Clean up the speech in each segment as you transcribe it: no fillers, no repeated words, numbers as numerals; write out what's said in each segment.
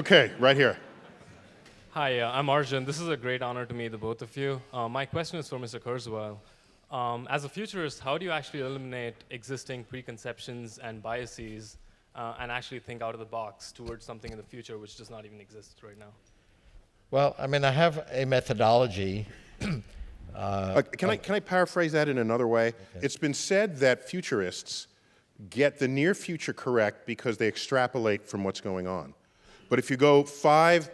Okay, right here. Hi, I'm Arjun. This is a great honor to meet the both of you. My question is for Mr. Kurzweil. As a futurist, how do you actually eliminate existing preconceptions and biases and actually think out of the box towards something in the future which does not even exist right now? Well, I mean, I have a methodology. Can I paraphrase that in another way? Okay. It's been said that futurists get the near future correct because they extrapolate from what's going on. But if you go 5,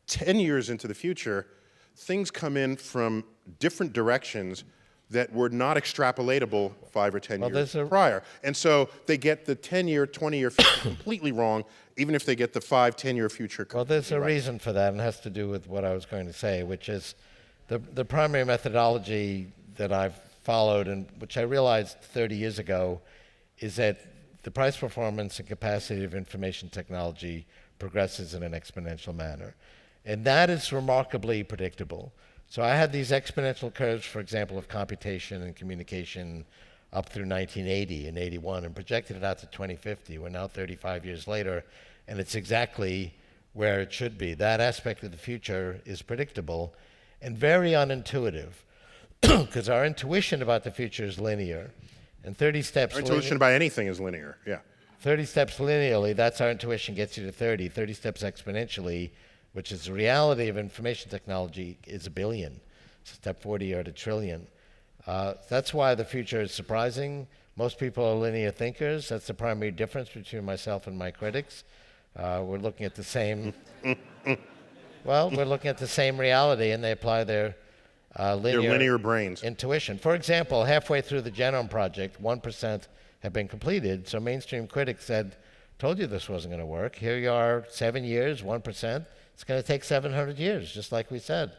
10 years into the future, things come in from different directions that were not extrapolatable 5 or 10 years prior. And so they get the 10-year, 20-year future completely wrong, even if they get the 5, 10-year future completely Well, there's a right. reason for that, and it has to do with what I was going to say, which is the primary methodology that I've followed, and which I realized 30 years ago, is that the price, performance, and capacity of information technology progresses in an exponential manner. And that is remarkably predictable. So I had these exponential curves, for example, of computation and communication up through 1980 and 81 and projected it out to 2050. We're now 35 years later, and it's exactly where it should be. That aspect of the future is predictable and very unintuitive because our intuition about the future is linear. And 30 steps... Our intuition about anything is linear, yeah. 30 steps linearly, that's our intuition, gets you to 30. 30 steps exponentially, which is the reality of information technology, is a billion. Step 40, you're at a trillion. That's why the future is surprising. Most people are linear thinkers. That's the primary difference between myself and my critics. We're looking at the same... Well, we're looking at the same reality, and they apply their linear brains. Intuition. For example, halfway through the Genome Project, 1% have been completed. So mainstream critics said, told you this wasn't going to work. Here you are, 7 years, 1%. It's going to take 700 years, just like we said.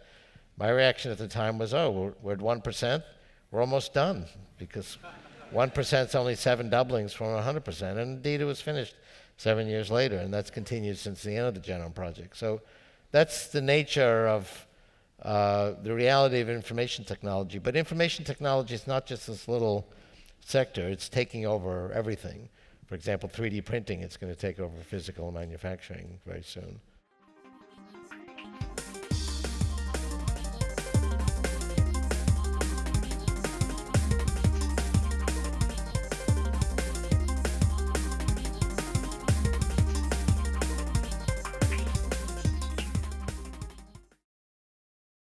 My reaction at the time was, oh, we're at 1%. We're almost done, because 1% is only 7 doublings from 100%. And indeed, it was finished 7 years later, and that's continued since the end of the Genome Project. So that's the nature of the reality of information technology. But information technology is not just this little sector. It's taking over everything. For example, 3D printing, it's going to take over physical manufacturing very soon.